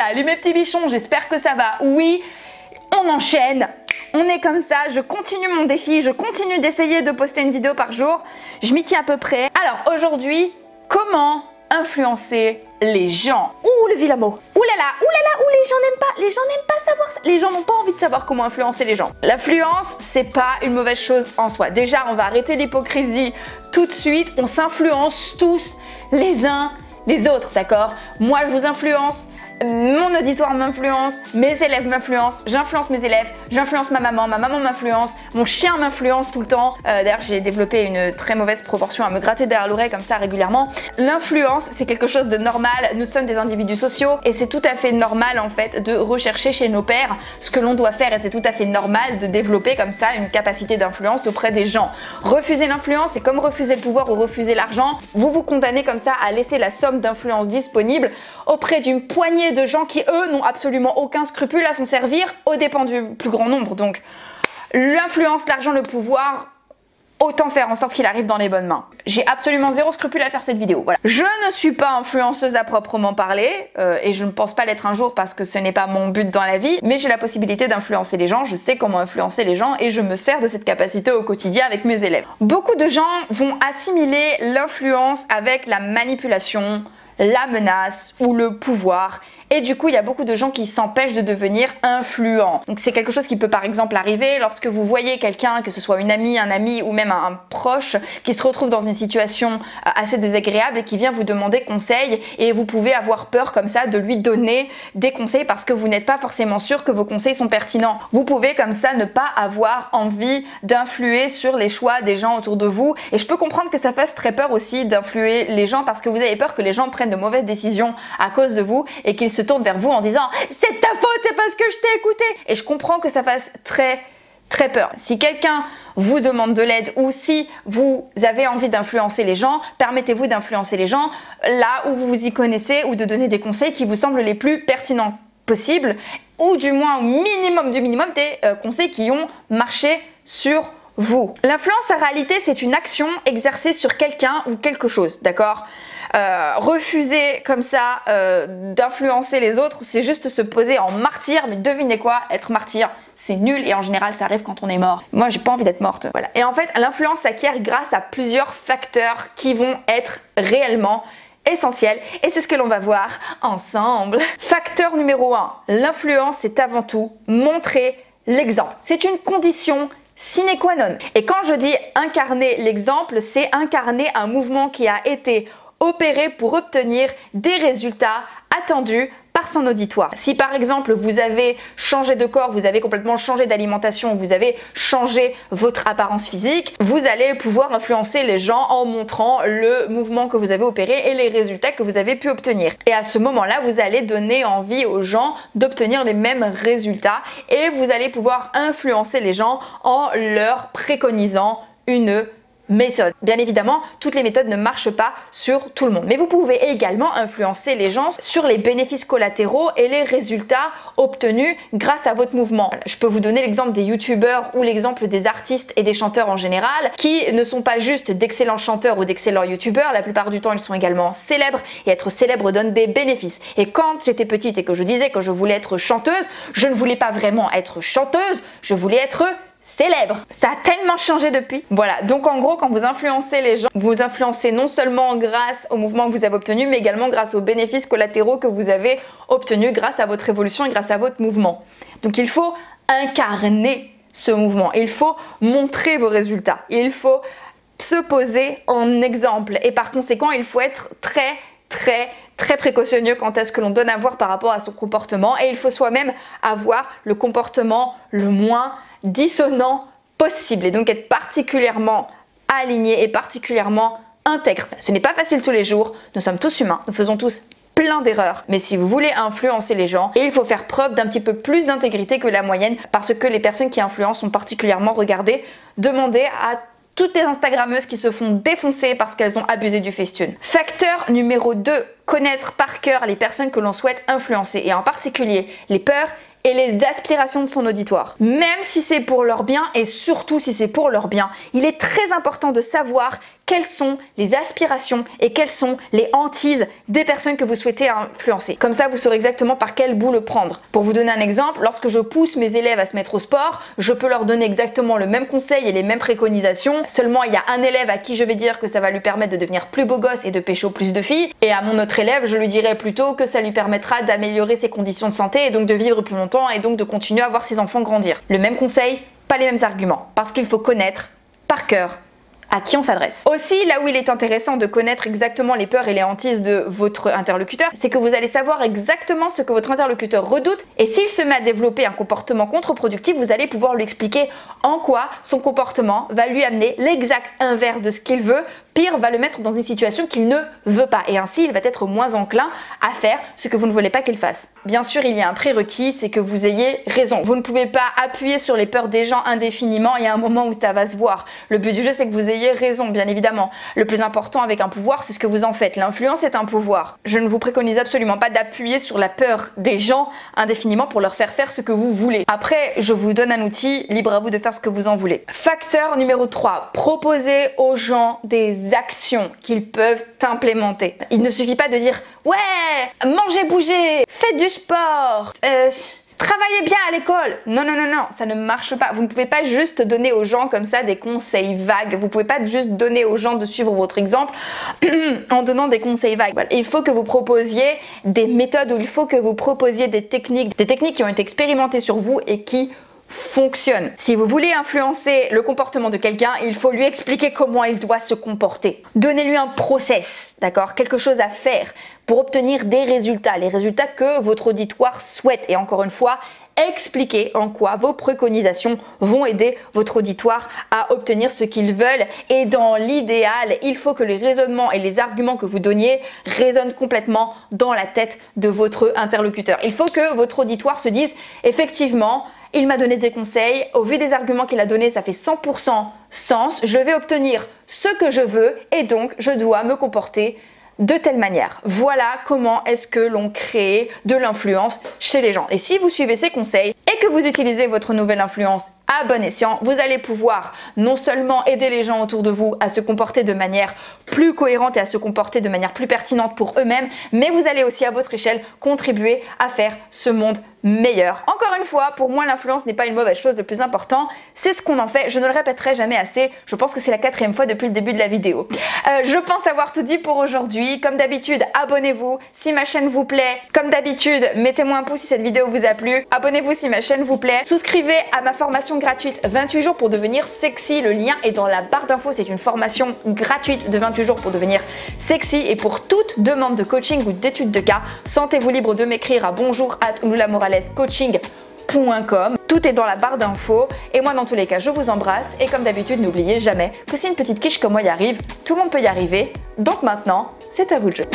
Salut mes petits bichons, j'espère que ça va. Oui, on enchaîne. On est comme ça, je continue mon défi, je continue d'essayer de poster une vidéo par jour. Je m'y tiens à peu près. Alors aujourd'hui, comment influencer les gens? Ouh, le vilain mot. Ouh là là, les gens n'aiment pas. Les gens n'aiment pas savoir ça. Les gens n'ont pas envie de savoir comment influencer les gens. L'influence, c'est pas une mauvaise chose en soi. Déjà, on va arrêter l'hypocrisie tout de suite. On s'influence tous les uns les autres, d'accord? Moi, je vous influence. Mon auditoire m'influence, mes élèves m'influencent, j'influence mes élèves, j'influence ma maman m'influence, mon chien m'influence tout le temps. D'ailleurs, j'ai développé une très mauvaise proportion à me gratter derrière l'oreille comme ça régulièrement. L'influence, c'est quelque chose de normal. Nous sommes des individus sociaux et c'est tout à fait normal en fait de rechercher chez nos pairs ce que l'on doit faire et c'est tout à fait normal de développer comme ça une capacité d'influence auprès des gens. Refuser l'influence, c'est comme refuser le pouvoir ou refuser l'argent. Vous vous condamnez comme ça à laisser la somme d'influence disponible auprès d'une poignée de gens qui, eux, n'ont absolument aucun scrupule à s'en servir aux dépens du plus grand nombre. Donc, l'influence, l'argent, le pouvoir, autant faire en sorte qu'il arrive dans les bonnes mains. J'ai absolument zéro scrupule à faire cette vidéo. Voilà. Je ne suis pas influenceuse à proprement parler et je ne pense pas l'être un jour parce que ce n'est pas mon but dans la vie, mais j'ai la possibilité d'influencer les gens, je sais comment influencer les gens et je me sers de cette capacité au quotidien avec mes élèves. Beaucoup de gens vont assimiler l'influence avec la manipulation, la menace ou le pouvoir. Et du coup, il y a beaucoup de gens qui s'empêchent de devenir influents. Donc c'est quelque chose qui peut par exemple arriver lorsque vous voyez quelqu'un, que ce soit une amie, un ami ou même un proche, qui se retrouve dans une situation assez désagréable et qui vient vous demander conseil et vous pouvez avoir peur comme ça de lui donner des conseils parce que vous n'êtes pas forcément sûr que vos conseils sont pertinents. Vous pouvez comme ça ne pas avoir envie d'influer sur les choix des gens autour de vous et je peux comprendre que ça fasse très peur aussi d'influer les gens parce que vous avez peur que les gens prennent de mauvaises décisions à cause de vous et qu'ils se tourne vers vous en disant c'est ta faute, c'est parce que je t'ai écouté. Et je comprends que ça fasse très peur. Si quelqu'un vous demande de l'aide ou si vous avez envie d'influencer les gens, permettez-vous d'influencer les gens là où vous vous y connaissez ou de donner des conseils qui vous semblent les plus pertinents possibles ou du moins au minimum du minimum des conseils qui ont marché sur vous. L'influence en réalité c'est une action exercée sur quelqu'un ou quelque chose, d'accord? Refuser comme ça d'influencer les autres, c'est juste se poser en martyr, mais devinez quoi, être martyr, c'est nul et en général ça arrive quand on est mort. Moi j'ai pas envie d'être morte, voilà. Et en fait l'influence s'acquiert grâce à plusieurs facteurs qui vont être réellement essentiels et c'est ce que l'on va voir ensemble. Facteur numéro 1, l'influence c'est avant tout montrer l'exemple. C'est une condition sine qua non. Et quand je dis incarner l'exemple, c'est incarner un mouvement qui a été opérer pour obtenir des résultats attendus par son auditoire. Si par exemple vous avez changé de corps, vous avez complètement changé d'alimentation, vous avez changé votre apparence physique, vous allez pouvoir influencer les gens en montrant le mouvement que vous avez opéré et les résultats que vous avez pu obtenir. Et à ce moment-là, vous allez donner envie aux gens d'obtenir les mêmes résultats et vous allez pouvoir influencer les gens en leur préconisant une méthode. Bien évidemment, toutes les méthodes ne marchent pas sur tout le monde. Mais vous pouvez également influencer les gens sur les bénéfices collatéraux et les résultats obtenus grâce à votre mouvement. Je peux vous donner l'exemple des youtubeurs ou l'exemple des artistes et des chanteurs en général qui ne sont pas juste d'excellents chanteurs ou d'excellents youtubeurs. La plupart du temps, ils sont également célèbres et être célèbre donne des bénéfices. Et quand j'étais petite et que je disais que je voulais être chanteuse, je ne voulais pas vraiment être chanteuse, je voulais être célèbre. Ça a tellement changé depuis. Voilà, donc en gros quand vous influencez les gens, vous influencez non seulement grâce au mouvement que vous avez obtenu, mais également grâce aux bénéfices collatéraux que vous avez obtenus grâce à votre évolution et grâce à votre mouvement. Donc il faut incarner ce mouvement, il faut montrer vos résultats, il faut se poser en exemple et par conséquent il faut être très précautionneux quant à ce que l'on donne à voir par rapport à son comportement et il faut soi-même avoir le comportement le moins dissonant possible et donc être particulièrement aligné et particulièrement intègre. Ce n'est pas facile tous les jours, nous sommes tous humains, nous faisons tous plein d'erreurs, mais si vous voulez influencer les gens, il faut faire preuve d'un petit peu plus d'intégrité que la moyenne parce que les personnes qui influencent sont particulièrement regardées. Demandez à toutes les Instagrammeuses qui se font défoncer parce qu'elles ont abusé du Facetune. Facteur numéro 2, connaître par cœur les personnes que l'on souhaite influencer et en particulier les peurs et les aspirations de son auditoire. Même si c'est pour leur bien et surtout si c'est pour leur bien, il est très important de savoir quelles sont les aspirations et quelles sont les hantises des personnes que vous souhaitez influencer. Comme ça, vous saurez exactement par quel bout le prendre. Pour vous donner un exemple, lorsque je pousse mes élèves à se mettre au sport, je peux leur donner exactement le même conseil et les mêmes préconisations. Seulement, il y a un élève à qui je vais dire que ça va lui permettre de devenir plus beau gosse et de pécho plus de filles. Et à mon autre élève, je lui dirai plutôt que ça lui permettra d'améliorer ses conditions de santé et donc de vivre plus longtemps et donc de continuer à voir ses enfants grandir. Le même conseil, pas les mêmes arguments. Parce qu'il faut connaître par cœur à qui on s'adresse. Aussi, là où il est intéressant de connaître exactement les peurs et les hantises de votre interlocuteur, c'est que vous allez savoir exactement ce que votre interlocuteur redoute et s'il se met à développer un comportement contre-productif, vous allez pouvoir lui expliquer en quoi son comportement va lui amener l'exact inverse de ce qu'il veut. Pire, va le mettre dans une situation qu'il ne veut pas et ainsi il va être moins enclin à faire ce que vous ne voulez pas qu'il fasse. Bien sûr, il y a un prérequis, c'est que vous ayez raison. Vous ne pouvez pas appuyer sur les peurs des gens indéfiniment, il y a un moment où ça va se voir. Le but du jeu, c'est que vous ayez raison, bien évidemment. Le plus important avec un pouvoir, c'est ce que vous en faites. L'influence est un pouvoir. Je ne vous préconise absolument pas d'appuyer sur la peur des gens indéfiniment pour leur faire faire ce que vous voulez. Après, je vous donne un outil, libre à vous de faire ce que vous en voulez. Facteur numéro 3, proposez aux gens des actions qu'ils peuvent implémenter. Il ne suffit pas de dire « Ouais, mangez, bougez, faites du sport, travaillez bien à l'école ». Non, non, non, non, ça ne marche pas. Vous ne pouvez pas juste donner aux gens comme ça des conseils vagues. Vous ne pouvez pas juste donner aux gens de suivre votre exemple en donnant des conseils vagues. Voilà. Il faut que vous proposiez des méthodes ou il faut que vous proposiez des techniques qui ont été expérimentées sur vous et qui fonctionne. Si vous voulez influencer le comportement de quelqu'un, il faut lui expliquer comment il doit se comporter. Donnez-lui un process, d'accord? Quelque chose à faire pour obtenir des résultats, les résultats que votre auditoire souhaite. Et encore une fois, expliquez en quoi vos préconisations vont aider votre auditoire à obtenir ce qu'ils veulent. Et dans l'idéal, il faut que les raisonnements et les arguments que vous donniez résonnent complètement dans la tête de votre interlocuteur. Il faut que votre auditoire se dise effectivement, il m'a donné des conseils, au vu des arguments qu'il a donnés, ça fait 100% sens, je vais obtenir ce que je veux et donc je dois me comporter de telle manière. Voilà comment est-ce que l'on crée de l'influence chez les gens. Et si vous suivez ces conseils et que vous utilisez votre nouvelle influence à bon escient, vous allez pouvoir non seulement aider les gens autour de vous à se comporter de manière plus cohérente et à se comporter de manière plus pertinente pour eux-mêmes, mais vous allez aussi à votre échelle contribuer à faire ce monde meilleur. Encore une fois, pour moi l'influence n'est pas une mauvaise chose, le plus important c'est ce qu'on en fait, je ne le répéterai jamais assez, je pense que c'est la 4e fois depuis le début de la vidéo. Je pense avoir tout dit pour aujourd'hui, comme d'habitude abonnez-vous si ma chaîne vous plaît, comme d'habitude mettez-moi un pouce si cette vidéo vous a plu, abonnez-vous si ma chaîne vous plaît, souscrivez à ma formation gratuite 28 jours pour devenir sexy, le lien est dans la barre d'infos, c'est une formation gratuite de 28 jours pour devenir sexy et pour toute demande de coaching ou d'études de cas, sentez-vous libre de m'écrire à bonjour@loulamoralescoaching.com. Tout est dans la barre d'infos et moi dans tous les cas je vous embrasse et comme d'habitude n'oubliez jamais que si une petite quiche comme moi y arrive, tout le monde peut y arriver, donc maintenant c'est à vous de jouer.